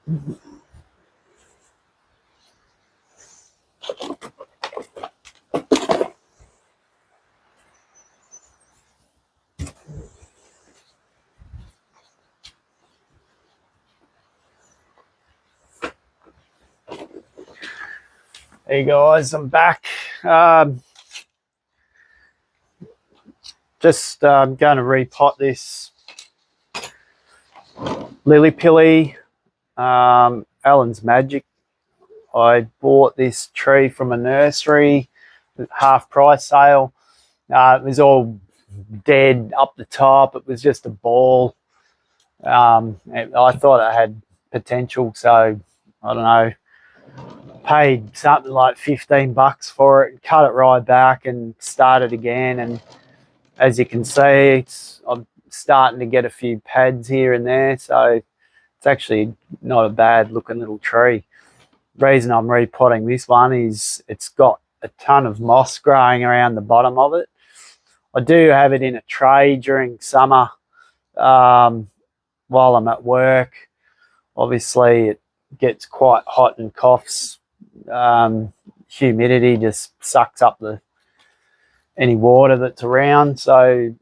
Hey guys, I'm back. Just going to repot this Lily Pilly, Allyn's Magic. I bought this tree from a nursery, half price sale. It was all dead up the top. It was just a ball. I thought it had potential, so I don't know. Paid something like $15 for it, cut it right back and started again. And as you can see, I'm starting to get a few pads here and there, so it's actually not a bad looking little tree. The reason I'm repotting this one is it's got a ton of moss growing around the bottom of it. I do have it in a tray during summer while I'm at work. Obviously, it gets quite hot and coughs. Humidity just sucks up any water that's around. So,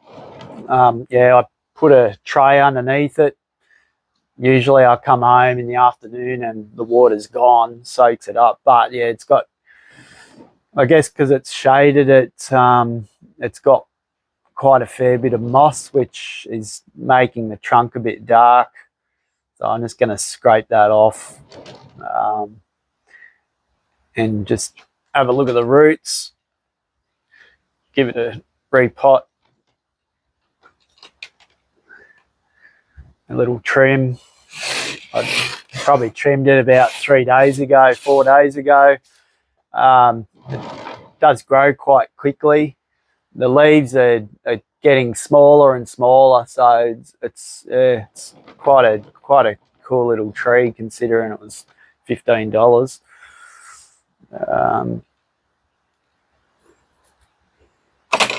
yeah, I put a tray underneath it. Usually I come home in the afternoon and the water's gone, soaks it up. But, yeah, it's got, I guess because it's shaded, it's got quite a fair bit of moss, which is making the trunk a bit dark. So I'm just going to scrape that off and just have a look at the roots, give it a repot, a little trim. I probably trimmed it about 4 days ago. It does grow quite quickly. The leaves are getting smaller and smaller, so it's quite a cool little tree considering it was $15.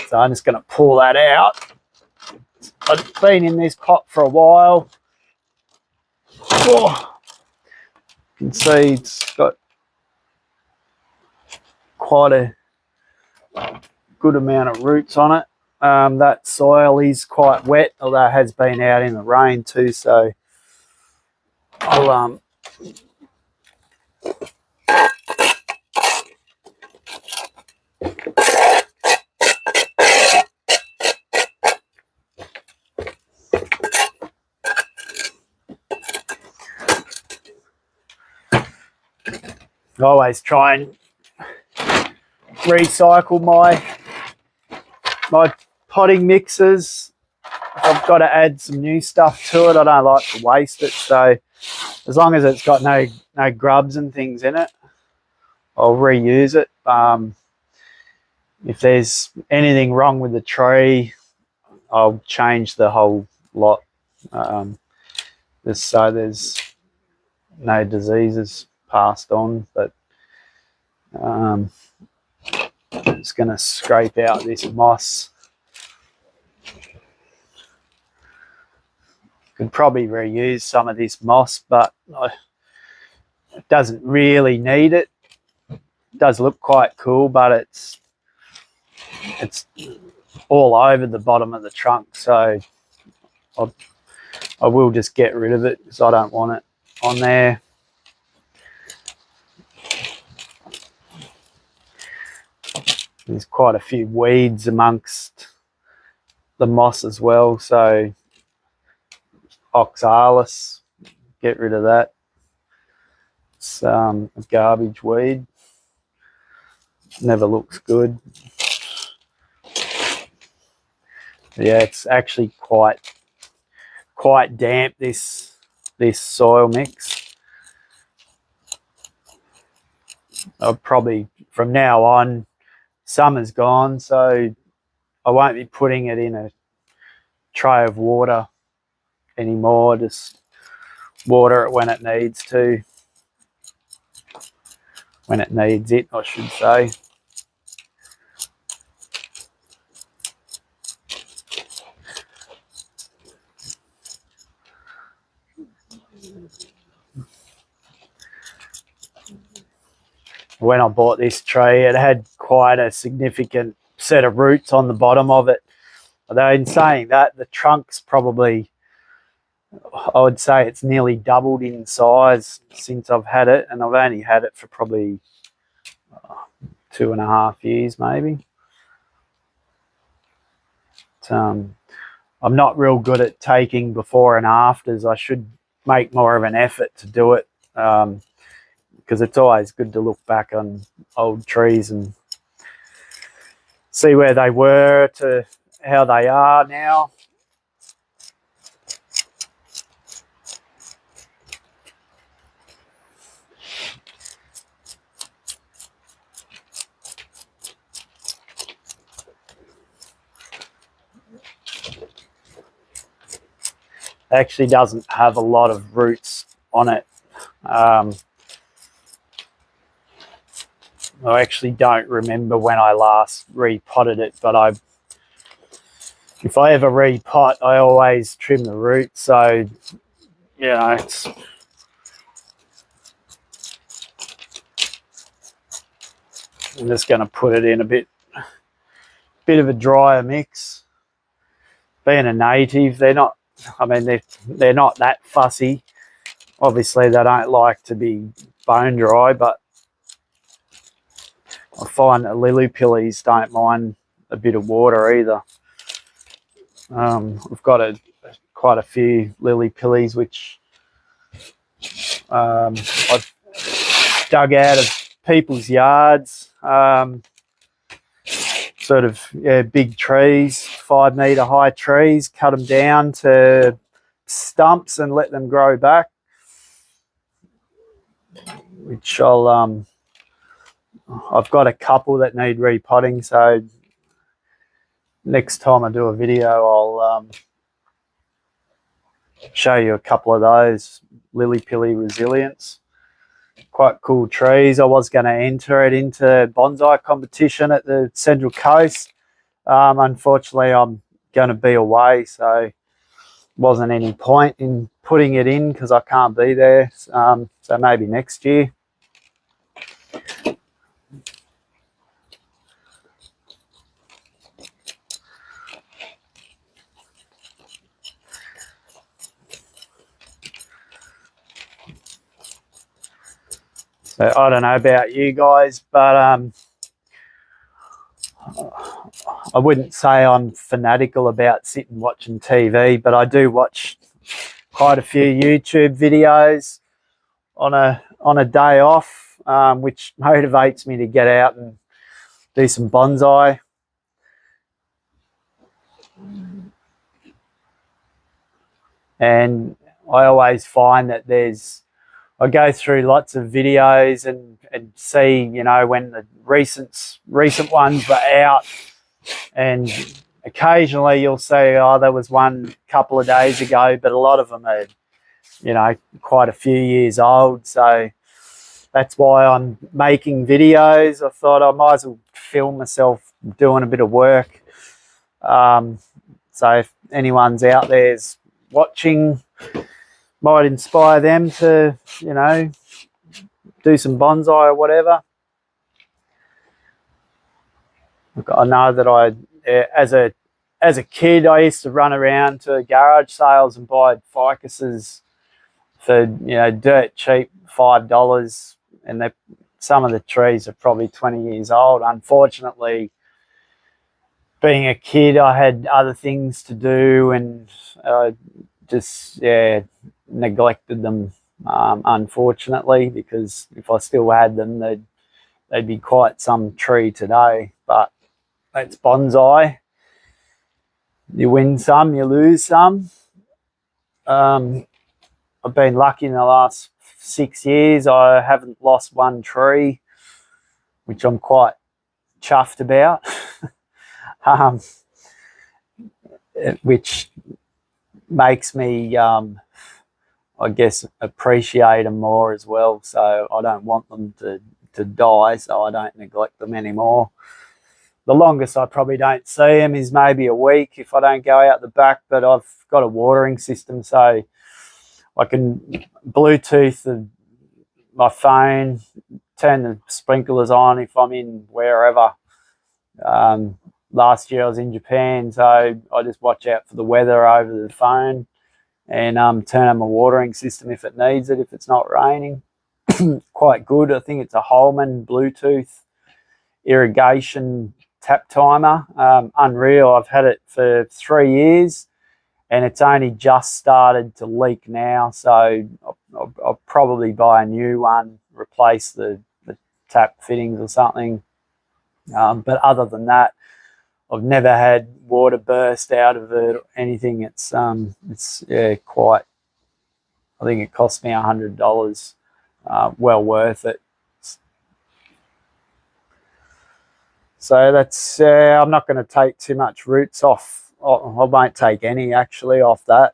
So I'm just going to pull that out. I've been in this pot for a while. Oh, you can see it's got quite a good amount of roots on it. That soil is quite wet, although it has been out in the rain too, so I'll always try and recycle my potting mixes. I've got to add some new stuff to it. I don't like to waste it, so as long as it's got no grubs and things in it, I'll reuse it. If there's anything wrong with the tree, I'll change the whole lot, just so there's no diseases passed on. But I'm just going to scrape out this moss. Could probably reuse some of this moss, but it doesn't really need it. It does look quite cool, but it's all over the bottom of the trunk, so I will just get rid of it because I don't want it on there. There's quite a few weeds amongst the moss as well, so oxalis, get rid of that. It's a garbage weed, never looks good. Yeah, it's actually quite damp, this soil mix. I'll probably, from now on, summer's gone, so I won't be putting it in a tray of water anymore. Just water it when it needs to. When it needs it, I should say. when I bought this tree, it had quite a significant set of roots on the bottom of it. Although in saying that, the trunk's probably, I would say it's nearly doubled in size since I've had it, and I've only had it for probably 2.5 years maybe. I'm not real good at taking before and afters. I should make more of an effort to do it, because it's always good to look back on old trees and see where they were to how they are now. It actually doesn't have a lot of roots on it. I actually don't remember when I last repotted it, but if I ever repot, I always trim the roots. So, you know, I'm just going to put it in a bit of a drier mix. Being a native, they're not, I mean, they're not that fussy. Obviously, they don't like to be bone dry, but I find that lily pillies don't mind a bit of water either. We've got quite a few lily pillies which I've dug out of people's yards. Sort of, yeah, big trees, 5 metre high trees, cut them down to stumps and let them grow back, which I've got a couple that need repotting, so next time I do a video I'll show you a couple of those lily pilly resilience. Quite cool trees. I was going to enter it into bonsai competition at the Central Coast. Unfortunately, I'm going to be away, so wasn't any point in putting it in because I can't be there. So maybe next year. So I don't know about you guys, but I wouldn't say I'm fanatical about sitting watching TV, but I do watch quite a few YouTube videos on a day off, which motivates me to get out and do some bonsai. And I always find that I go through lots of videos and see, you know, when the recent ones were out, and occasionally you'll see, oh, there was one a couple of days ago, but a lot of them are, you know, quite a few years old. So that's why I'm making videos. I thought I might as well film myself doing a bit of work. So if anyone's out there's watching, might inspire them to, you know, do some bonsai or whatever. Look, I know that as a kid, I used to run around to garage sales and buy ficuses for, you know, dirt cheap, $5, and some of the trees are probably 20 years old. Unfortunately, being a kid, I had other things to do, and just, yeah, neglected them, unfortunately, because if I still had them, they'd be quite some tree today. But that's bonsai. You win some, you lose some. I've been lucky in the last 6 years. I haven't lost one tree, which I'm quite chuffed about. Which makes me, I guess, appreciate them more as well. So I don't want them to die, so I don't neglect them anymore. The longest I probably don't see them is maybe a week if I don't go out the back, but I've got a watering system, so I can Bluetooth my phone turn the sprinklers on if I'm in wherever. Last year I was in Japan, so I just watch out for the weather over the phone and turn on my watering system if it needs it, if it's not raining. Quite good. I think it's a Holman Bluetooth irrigation tap timer. Unreal. I've had it for 3 years and it's only just started to leak now, so I'll probably buy a new one, replace the tap fittings or something. But other than that, I've never had water burst out of it or anything. It's yeah, quite. I think it cost me $100. Well worth it. So that's. I'm not going to take too much roots off. I won't take any actually off that.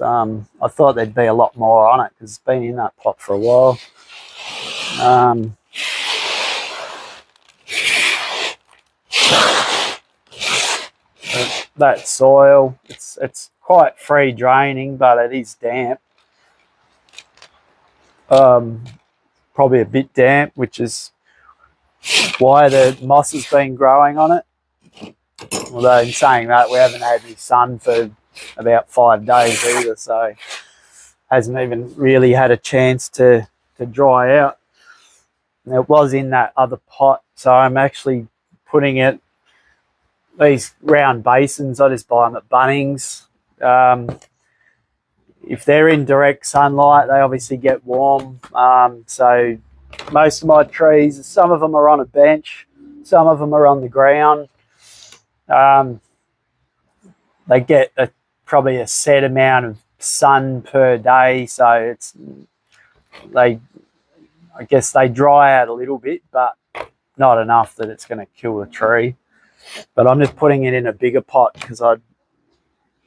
I thought there'd be a lot more on it because it's been in that pot for a while. That soil, it's quite free draining, but it is damp. Probably a bit damp, which is why the moss has been growing on it. Although in saying that, we haven't had any sun for about 5 days either, so hasn't even really had a chance to dry out. And it was in that other pot, so I'm actually putting it, these round basins, I just buy them at Bunnings. If they're in direct sunlight, they obviously get warm. So most of my trees, some of them are on a bench, some of them are on the ground. They get probably a set amount of sun per day, so I guess they dry out a little bit, but not enough that it's going to kill the tree. But I'm just putting it in a bigger pot because I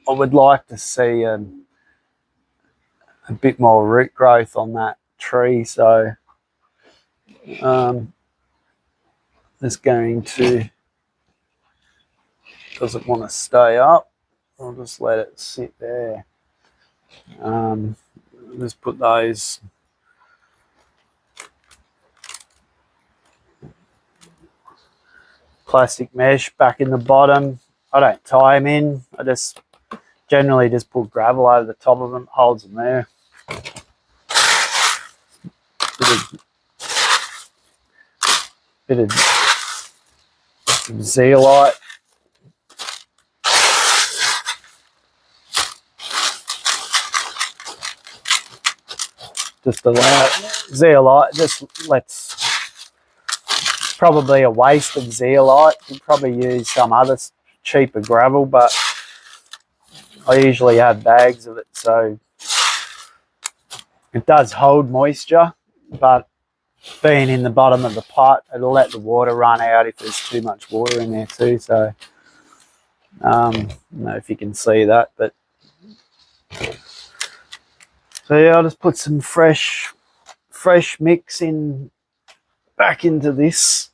would like to see a bit more root growth on that tree. So just going to, doesn't want to stay up. I'll just let it sit there. Just put those plastic mesh back in the bottom. I don't tie them in. I just generally just put gravel over the top of them, holds them there. Bit of zeolite. Just allow zeolite. Just probably a waste of zeolite. You'd probably use some other cheaper gravel, but I usually have bags of it, so it does hold moisture, but being in the bottom of the pot, it'll let the water run out if there's too much water in there too. So I don't know if you can see that, but so yeah, I'll just put some fresh mix in back into this.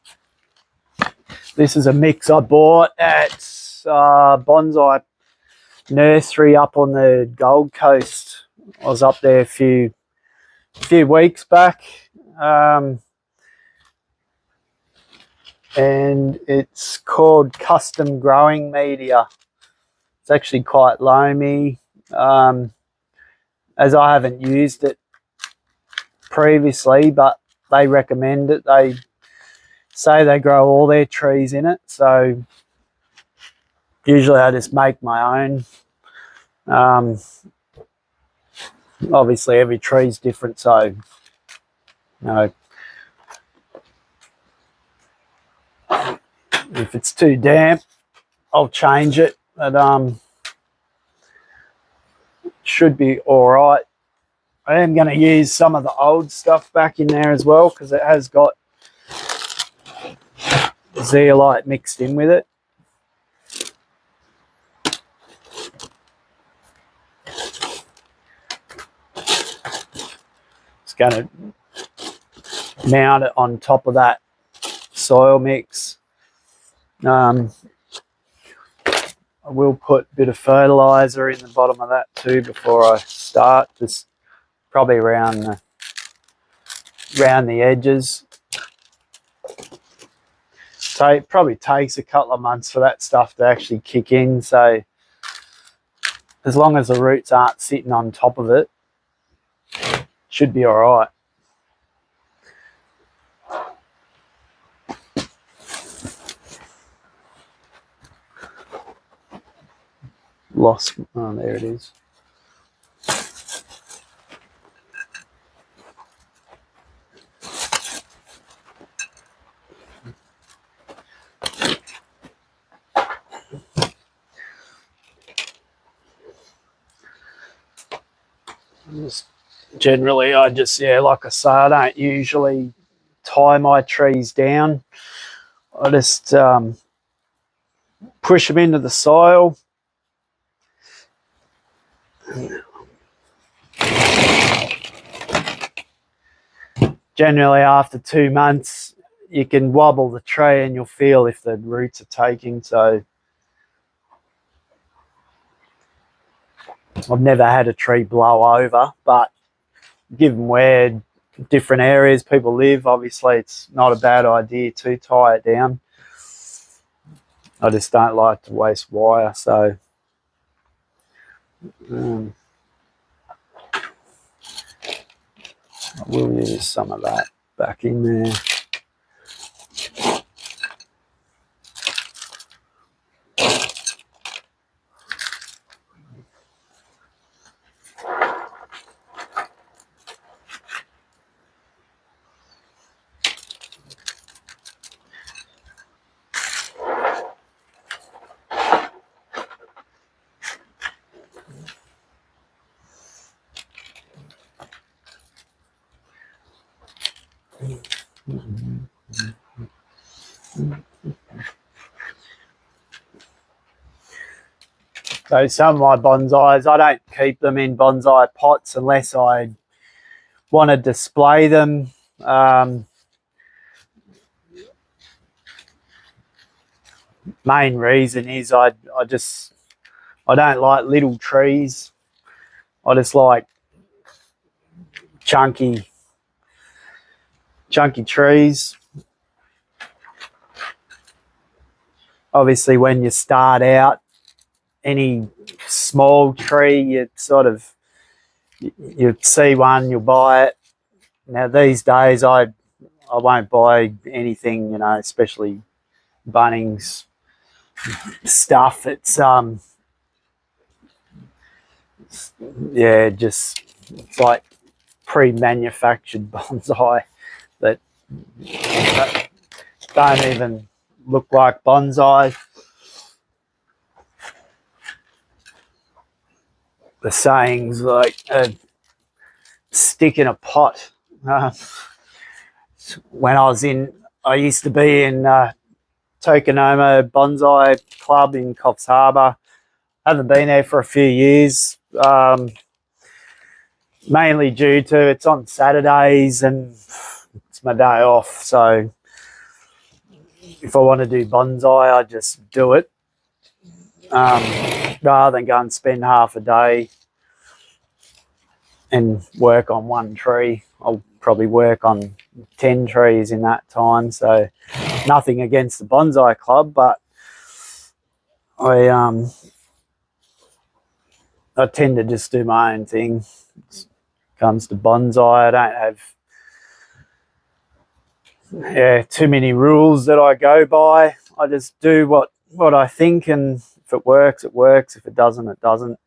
This is a mix I bought at Bonsai Nursery up on the Gold Coast. I was up there a few weeks back, and it's called Custom Growing Media. It's actually quite loamy, as I haven't used it previously, but they recommend it. They say they grow all their trees in it, so usually I just make my own. Obviously every tree's different, so you know, if it's too damp, I'll change it, but should be all right. I am going to use some of the old stuff back in there as well because it has got zeolite mixed in with it. Just going to mount it on top of that soil mix. I will put a bit of fertilizer in the bottom of that too before I start, just probably around around the edges. So it probably takes a couple of months for that stuff to actually kick in. So as long as the roots aren't sitting on top of it, should be all right. Lost. Oh, there it is. Generally, I just, yeah, like I say, I don't usually tie my trees down. I just push them into the soil. Generally, after 2 months, you can wobble the tree and you'll feel if the roots are taking. So I've never had a tree blow over, but given where different areas people live, obviously it's not a bad idea to tie it down. I just don't like to waste wire, so I will use some of that back in there. So some of my bonsais, I don't keep them in bonsai pots unless I want to display them. Main reason is I don't like little trees. I just like chunky trees. Obviously, when you start out, any small tree, you see one, you'll buy it. Now these days, I won't buy anything, you know, especially Bunnings stuff. It's yeah, just it's like pre-manufactured bonsai that don't even look like bonsai. The sayings like stick in a pot. When I used to be in Tokonoma Bonsai Club in Coffs Harbour. Haven't been there for a few years, mainly due to it's on Saturdays and it's my day off. So if I want to do bonsai, I just do it rather than go and spend half a day and work on one tree. I'll probably work on 10 trees in that time. So nothing against the bonsai club, but I tend to just do my own thing. When it comes to bonsai, I don't have too many rules that I go by. I just do what I think, and if it works, it works. If it doesn't, it doesn't.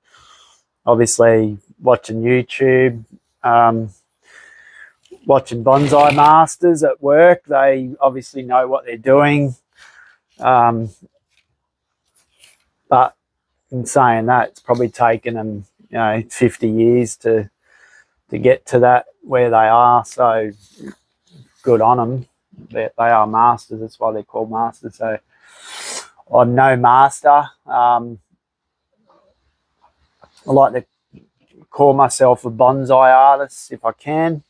Obviously, watching YouTube, watching bonsai masters at work, they obviously know what they're doing. But in saying that, it's probably taken them, 50 years to get to that where they are. So good on them. They are masters. That's why they're called masters. So I'm no master. I like to call myself a bonsai artist if I can.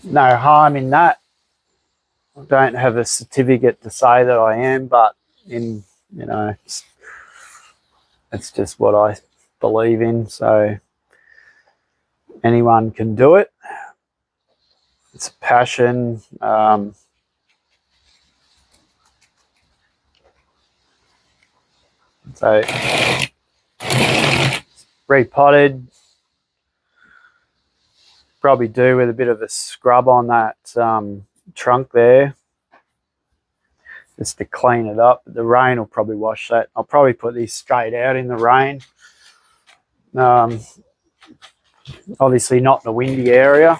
No harm in that. I don't have a certificate to say that I am, but it's just what I believe in. So anyone can do it. It's a passion. So repotted. Probably do with a bit of a scrub on that trunk there, just to clean it up. The rain will probably wash that. I'll probably put these straight out in the rain. Obviously not in a windy area.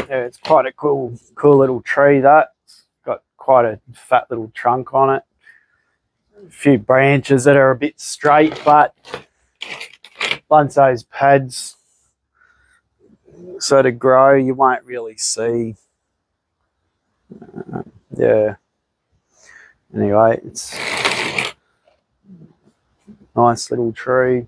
Yeah, it's quite a cool little tree. That's got quite a fat little trunk on it. A few branches that are a bit straight, but once those pads sort of grow, you won't really see. Yeah. Anyway, it's a nice little tree.